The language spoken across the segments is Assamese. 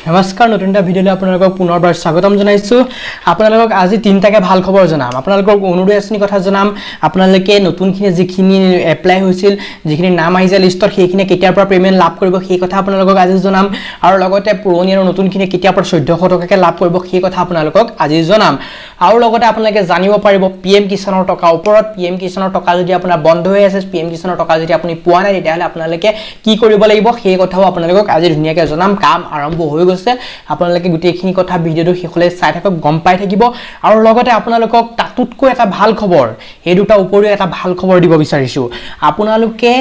নমস্কাৰ নতুন এটা ভিডিঅ'লৈ আপোনালোকক পুনৰবাৰ স্বাগতম জনাইছো আপোনালোকক আজি তিনটাকে ভাল খবৰ জনাম আপোনালোকক অৰুণোদয় আঁচনিৰ কথা জনাম আপোনালোকে নতুনখিনি যিখিনি এপ্লাই হৈছিল যিখিনি নাম আহিছে লিষ্টত সেইখিনি কেতিয়াৰ পৰা পেমেন্ট লাভ কৰিব সেই কথা আপোনালোকক আজি জনাম আৰু লগতে পুৰণি আৰু নতুনখিনি কেতিয়াৰ পৰা 1400 টকাকে লাভ কৰিব সেই কথা আপোনালোকক আজি জনাম আৰু লগতে আপোনালোকে জানিব পাৰিব পিএম কিষাণৰ টকা ওপৰত পিএম কিষাণৰ টকা যদি আপোনাৰ বন্ধ হৈ আছে পিএম কিষাণৰ টকা যদি আপুনি পোৱা নাই তেতিয়াহলে আপোনালোকে কি কৰিব লাগিব সেই কথাও আপোনালোকক আজি ধুনীয়াকৈ জনাম কাম আৰম্ভ হৈ গৈছে আপোনালোকে গুটেইখিনি কথা ভিডিওটো শেষলৈ চাই থাকক গম পাই থাকিব আৰু লগতে আপোনালোকক তাতুতকৈ এটা ভাল খবৰ এই দুটা উপৰিও এটা ভাল খবৰ দিব বিচাৰিছো আপোনালোকে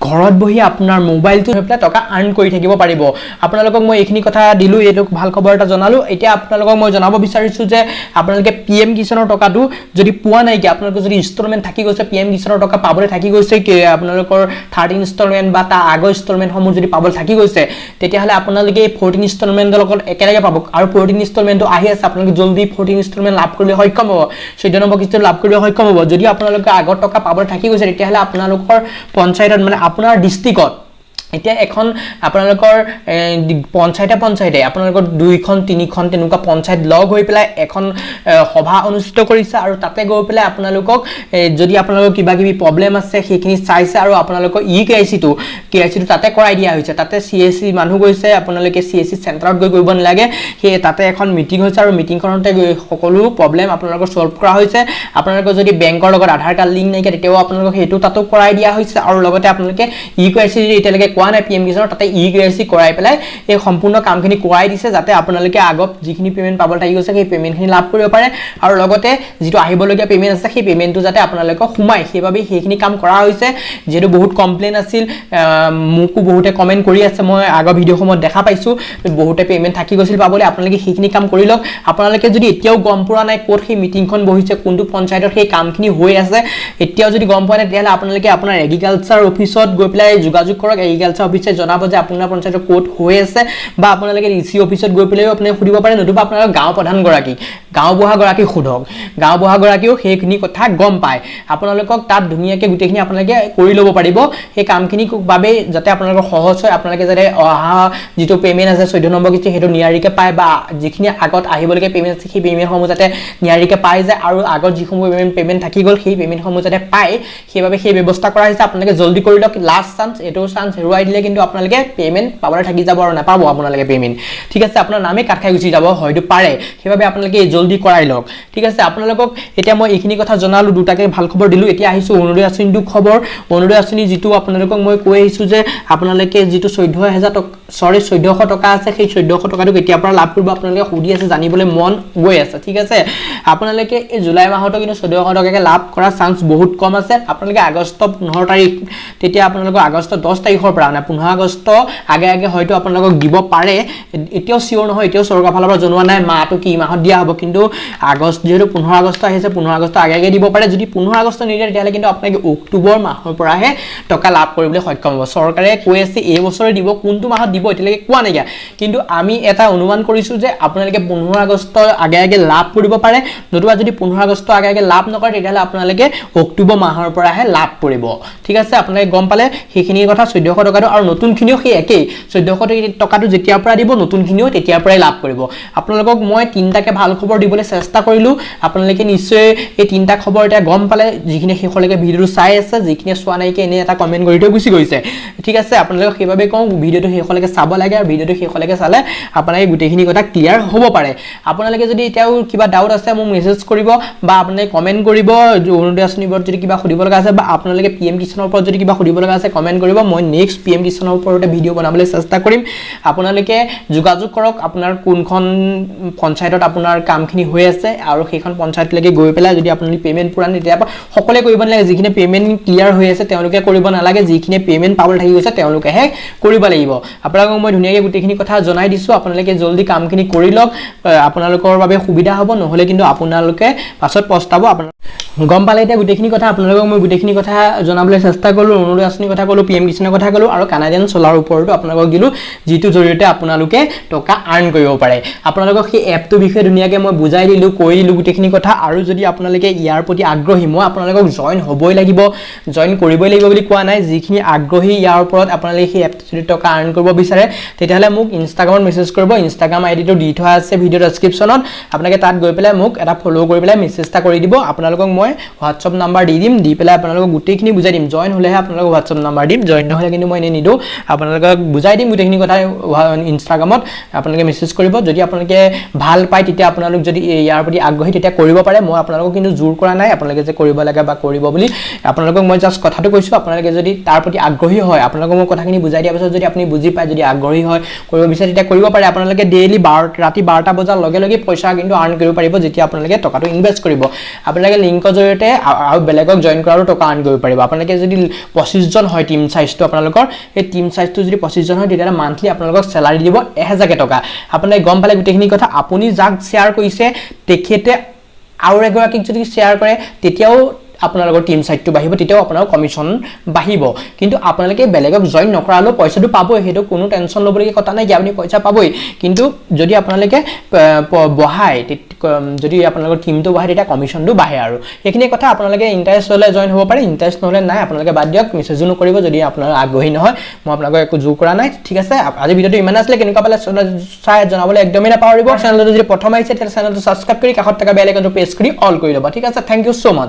ঘৰত বহি আপোনাৰ মোবাইলটো হৈ টকা আৰ্ন কৰি থাকিব পাৰিব আপোনালোকক মই এইখিনি কথা দিলো এইটো ভাল খবৰ এটা জনালো এতিয়া আপোনালোকক মই জনাব বিচাৰিছো যে আপোনালোকে পিএম কিষাণৰ টকাটো যদি পোৱা নাই কি আপোনালোকৰ যদি ইনষ্টলমেন্ট থাকি গৈছে পিএম কিষাণৰ টকা পাবলৈ থাকি গৈছে কি আপোনালোকৰ 13 ইনষ্টলমেন্ট বা তা আগৰ ইনষ্টলমেন্ট সমূহ যদি পাবলৈ থাকি গৈছে তেতিয়াহলে আপোনালোকে 14 ইনষ্টলমেন্টৰ লগত একেলগে পাব আৰু 14 ইনষ্টলমেন্টটো আহি আছে আপোনালোকে জলদি 14 ইনষ্টলমেন্ট লাভ কৰিবলৈ সক্ষম হ'ব 14 নম্বৰ কিস্তি লাভ কৰিবলৈ সক্ষম হ'ব যদি আপোনালোকে আগৰ টকা পাবলৈ থাকি গৈছে তেতিয়াহলে আপোনালোকৰ পঞ্চায়তত মানে আপোনাৰ ডিস্ট্ৰিক্টত এতিয়া এখন আপোনালোকৰ পঞ্চায়তে আপোনালোকৰ দুইখন তিনিখন তেনেকুৱা পঞ্চায়ত লগ হৈ পেলাই এখন সভা অনুষ্ঠিত কৰিছে আৰু তাতে গৈ পেলাই আপোনালোকক যদি আপোনালোকৰ কিবা কিবি প্ৰবলেম আছে সেইখিনি চাইছে আৰু আপোনালোকৰ কেআইচিটো তাতে কৰাই দিয়া হৈছে তাতে সিএসি মানুহ গৈছে আপোনালোকে সিএসি চেণ্টাৰত গৈ কৰিব নালাগে সেই তাতে এখন মিটিং হৈছে আৰু মিটিংখনতে সকলো প্ৰবলেম আপোনালোকৰ সলভ কৰা হৈছে আপোনালোকৰ যদি বেংকৰ লগত আধাৰ কাৰ্ড লিংক নাই তেতিয়াও আপোনালোকক হেতু তাতো কৰাই দিয়া হৈছে আৰু লগতে আপোনালোকে কেআইচি যদি এতিয়ালৈকে কোৱা নাই পিএম কিষাণৰ তাতে কেআইচি কৰাই পেলাই এই সম্পূৰ্ণ কামখিনি কৰাই দিছে যাতে আপোনালোকে আগত যিখিনি পেমেন্ট পাবলৈ থাকি গৈছে সেই পেমেন্টখিনি লাভ কৰিব পাৰে আৰু লগতে যেটো আহিবলগীয়া পেমেন্ট আছে সেই পেমেন্টটো যাতে আপোনালোকক সোমাই সেইভাবে সেইখিনি কাম কৰা হৈছে যেটো বহুত কমপ্লেইন আছিল মুকু বহুতে কমেন্ট কৰি আছে মই আগৰ ভিডিঅ'সমূহত দেখা পাইছো বহুতে পেমেন্ট থাকি গৈছিল পাবলৈ আপোনালোকে সেইখিনি কাম কৰি লওক আপোনালোকে যদি এতিয়াও গম পোৱা নাই কোত সেই মিটিংখন বহিছে কোনটো পঞ্চায়তৰ সেই কামখিনি হৈ আছে এতিয়াও যদি গম পোৱা নাই তেতিয়াহলে আপোনালোকে আপোনাৰ এগ্ৰিকালচাৰ অফিচত গৈ পেলাই যোগাযোগ কৰক এগ্ৰিকালচাৰ অফিচে জনাব যে আপোনাৰ পঞ্চায়তৰ কোড হৈ আছে বা আপোনালোকে ইসি অফিচত গৈ পেলাই আপুনি খুদিব পাৰে নতুবা আপোনাৰ গাঁও প্ৰধান গৰাকী গাঁও বুঢ়া গৰাকী খুদক গাঁও বুঢ়া গৰাকীও সেইখিনি কথা গম পায় আপোনালোকক তাত ধুনীয়াকৈ গুটেখিনি আপোনালোকে কৰি ল'ব পাৰিব সেই কামখিনি বাবে যাতে আপোনালোকৰ সহজ হয় আপোনালোকে যাতে অহা যেটো পেমেন্ট আছে 14 নম্বৰ কিস্তি হেতু নিয়াৰিকে পায় বা যিখিনি আগত আহিবলকে পেমেন্ট আছে সেই পেমেন্টসমূহ যাতে নিয়াৰিকে পায় যায় আৰু আগত যিসমূহ পেমেন্ট থাকি গল সেই পেমেন্টসমূহ যাতে পায় সেইভাবে সেই ব্যৱস্থা কৰা হৈছে আপোনালোকে জলদি কৰি লওক লাষ্ট চান্স এটো চান্স হেৰুৱাই দিলে কিন্তু আপোনালোকে পেমেন্ট পাবলৈ থাকি যাব আৰু নাপাব আপোনালোকে পেমেন্ট ঠিক আছে আপোনাৰ নামে কাট খাই গুচি যাব হয়তো পাৰে সেইভাবে আপোনালোকে জলদি কৰাই লওক ঠিক আছে আপোনালোকক এতিয়া মই এইখিনি কথা জনালো দুটাকে ভাল খবৰ দিলো এতিয়া আহিছো অৰুণোদয় আঁচনিটো খবৰ অৰুণোদয় আঁচনি যেটো আপোনালোকক মই কৈ আহিছো যে আপোনালোকে যেটো 14000 টকা 1400 টকা আছে সেই 1400 টকাটো কেতিয়া পৰা লাভ কৰিব আপোনালোকে খুদি আছে জানিবলৈ মন গৈ আছে ঠিক আছে আপোনালোকে এই জুলাই মাহটো কিন্তু 1400 টকাকে লাভ কৰা চান্স বহুত কম আছে আপোনালোকে আগষ্ট 15 তাৰিখ তেতিয়া আপোনালোকৰ আগষ্ট 10 তাৰিখৰ পৰা না 15 আগষ্ট আগে হয়তো আপোনালোকক দিব পাৰে এতিয়াও সিওৰ নহয় এতিয়াও সৰকাৰ ফালৰ পৰা জনোৱা নাই মাহটো কি মাহত দিয়া হ'ব কিন্তু আগষ্ট যেটো 15 আগষ্ট আহিছে 15 আগষ্ট আগে দিব পাৰে যদি 15 আগষ্ট নিদিয়ে তেতিয়াহলে কিন্তু আপোনালোকে অক্টোবৰ মাহৰ পৰাহে টকা লাভ কৰিবলৈ সক্ষম হ'ব চৰকাৰে কৈ আছে এই বছৰে দিব কোনটো মাহত দিব এতিয়ালৈকে কোৱা নাই কিন্তু আমি এটা অনুমান কৰিছো যে আপোনালোকে 15 আগষ্ট আগে লাভ কৰিব পাৰে নতুবা যদি 15 আগষ্ট আগে লাভ নকৰে তেতিয়াহলে আপোনালোকে অক্টোবৰ মাহৰ পৰাহে লাভ কৰিব ঠিক আছে আপোনালোকে গম পালে সেইখিনি কথা 1400 টকাটো আৰু নতুনখিনিও সেই একেই 1400 টকাটো যেতিয়া পৰা দিব নতুনখিনিও তেতিয়া পৰাই লাভ কৰিব আপোনালোকক মই তিনটাকে ভাল খবৰ দিবলৈ চেষ্টা কৰিলো আপোনালোকে নিশ্চয় এই তিনটা খবৰ এটা গম পালে যিখিনি শেষলৈকে ভিডিওটো চাই আছে যিখিনি চোৱা নাইকে এনে এটা কমেন্ট কৰি থৈ গুচি গৈছে ঠিক আছে আপোনালোকক সেইভাবে কওঁ ভিডিওটো শেষলৈকে চাব লাগে আৰু ভিডিওটো শেষলৈকে চালে আপোনালোকে গুটেখিনি কথা ক্লিয়াৰ হ'ব পাৰে আপোনালোকে যদি এতিয়াও কিবা ডাউট আছে মোক মেছেজ কৰিব বা আপোনালোকে কমেন্ট কৰিব অৰুণোদয় আঁচনিৰ ওপৰত যদি কিবা খুদিব লগা আছে বা আপোনালোকে পিএম কিষাণৰ ওপৰত যদি কিবা খুদিব লগা আছে কমেন্ট কৰিব মই নেক্সট পিএম কিষাণৰ ওপৰতে ভিডিও বনাবলৈ চেষ্টা কৰিম আপোনালোকে যোগাযোগ কৰক আপোনাৰ কোনখন পঞ্চায়তত আপোনাৰ কামখিনি হৈ আছে আৰু সেইখন পঞ্চায়তলৈকে গৈ পেলাই যদি আপুনি পেমেন্ট পুৰা নিদিয়া সকলোৱে কৰিব নালাগে যিখিনি পেমেন্ট ক্লিয়াৰ হৈ আছে তেওঁলোকে কৰিব নালাগে যিখিনি পেমেন্ট পাবলৈ থাকি গৈছে তেওঁলোকেহে কৰিব লাগিব আপোনালোকক মই ধুনীয়াকৈ গুটেখিনি কথা জনাই দিছো আপোনালোকে জলদি কামখিনি কৰি লওক আপোনালোকৰ বাবে সুবিধা হ'ব নহলে কিন্তু আপোনালোকে পাছত পস্তাব আপোনাৰ গম পালে এতিয়া গোটেইখিনি কথা আপোনালোকক মই গোটেইখিনি কথা জনাবলৈ চেষ্টা কৰিলোঁ অৰুণোদয় আঁচনিৰ কথা ক'লোঁ PM কিষাণৰ কথা ক'লোঁ আৰু কানাডিয়ান চলাৰ ওপৰতো আপোনালোকক দিলোঁ যিটোৰ জৰিয়তে আপোনালোকে টকা আৰ্ণ কৰিব পাৰে আপোনালোকক সেই এপটোৰ বিষয়ে ধুনীয়াকৈ মই বুজাই দিলোঁ কৈ দিলোঁ গোটেইখিনি কথা আৰু যদি আপোনালোকে ইয়াৰ প্ৰতি আগ্ৰহী মই আপোনালোকক জইন হ'বই লাগিব জইন কৰিবই লাগিব বুলি কোৱা নাই যিখিনি আগ্ৰহী ইয়াৰ ওপৰত আপোনালোকে সেই এপটো যদি টকা আৰ্ণ কৰিব বিচাৰে তেতিয়াহ'লে মোক ইনষ্টাগ্ৰামত মেছেজ কৰিব ইনষ্টাগ্ৰাম আইডিটো দি থোৱা আছে ভিডিঅ' ডেছক্ৰিপশ্যনত আপোনালোকে তাত গৈ পেলাই মোক এটা ফ'ল' কৰি পেলাই মেছেজ এটা কৰি দিব আপোনালোকক মই হোৱাটছআপ নাম্বাৰ দি দিম দি পেলাই আপোনালোকক গোটেইখিনি বুজাই দিম জইন হ'লেহে আপোনালোকক হোৱাটছআপ নাম্বাৰ দিম জইন নহ'লে কিন্তু মই এনেই নিদিওঁ আপোনালোকক বুজাই দিম গোটেইখিনি কথা ইনষ্টাগ্ৰামত আপোনালোকে মেছেজ কৰিব যদি আপোনালোকে ভাল পায় তেতিয়া আপোনালোক যদি ইয়াৰ প্ৰতি আগ্ৰহী তেতিয়া কৰিব পাৰে মই আপোনালোকক কিন্তু জোৰ কৰা নাই আপোনালোকে যে কৰিব লাগে বা কৰিব বুলি আপোনালোকক মই জাষ্ট কথাটো কৈছোঁ আপোনালোকে যদি তাৰ প্ৰতি আগ্ৰহী হয় আপোনালোকক মই কথাখিনি বুজাই দিয়াৰ পিছত যদি আপুনি বুজি পায় যদি আগ্ৰহী হয় কৰিব বিচাৰে তেতিয়া কৰিব পাৰে আপোনালোকে ডেইলি ৰাতি 12টা বজাৰ লগে লগে পইচা কিন্তু আৰ্ণ কৰিব পাৰিব যেতিয়া আপোনালোকে টকাটো ইনভেষ্ট কৰিব আপোনালোকে লিংকৰ জৰিয়তে আৰু বেলেগক জইন কৰাৰো টকা আৰ্ণ কৰিব পাৰিব আপোনালোকে যদি 25 জন হয় টিম সাইজটো আপোনালোকৰ এই টিম সাইজটো যদি 25 জন হয় তেতিয়া মান্থলি আপোনালোকক স্যালাৰি দিব 1000 টকা আপোনালোকে গম পালে গোটেইখিনি কথা আপুনি যাক শ্বেয়াৰ কৰিছে তেখেতে আৰু এগৰাকীক যদি শ্বেয়াৰ কৰে তেতিয়াও আপোনালোকৰ টিম সাইজটো বাঢ়িব তেতিয়াও আপোনাৰ কমিশন বাঢ়িব কিন্তু আপোনালোকে বেলেগক জইন নকৰালেও পইচাটো পাবই হেতু কোনো টেনচন ল'বলগীয়া কথা নাই কি আপুনি পইচা পাবই কিন্তু যদি আপোনালোকে বঢ়ায় যদি আপোনালোকৰ টিমটো বঢ়ায় তেতিয়া কমিশনটো বাঢ়ে আৰু এইখিনি কথা আপোনালোকে ইন্টাৰেষ্ট হ'লে জইন হ'ব পাৰে ইন্টাৰেষ্ট নহ'লে নাই আপোনালোকে বাদ দিয়ক মেছেজো নকৰিব যদি আপোনাৰ আগ্ৰহী নহয় মই আপোনালোকক একো জোৰ কৰা নাই ঠিক আছে আজি ভিডিঅ'টো ইমান আছিলে কেনেকুৱা পালে চাই জনাবলৈ একদমেই নাপাহৰিব চেনেলটো যদি প্ৰথম আহিছে তেতিয়া চেনেলটো সাবস্ক্ৰাইব কৰি কাষত থকা বেল আইকনটো প্ৰেছ কৰি অল কৰি ল'ব ঠিক আছে থ্যাংক ইউ সো মাচ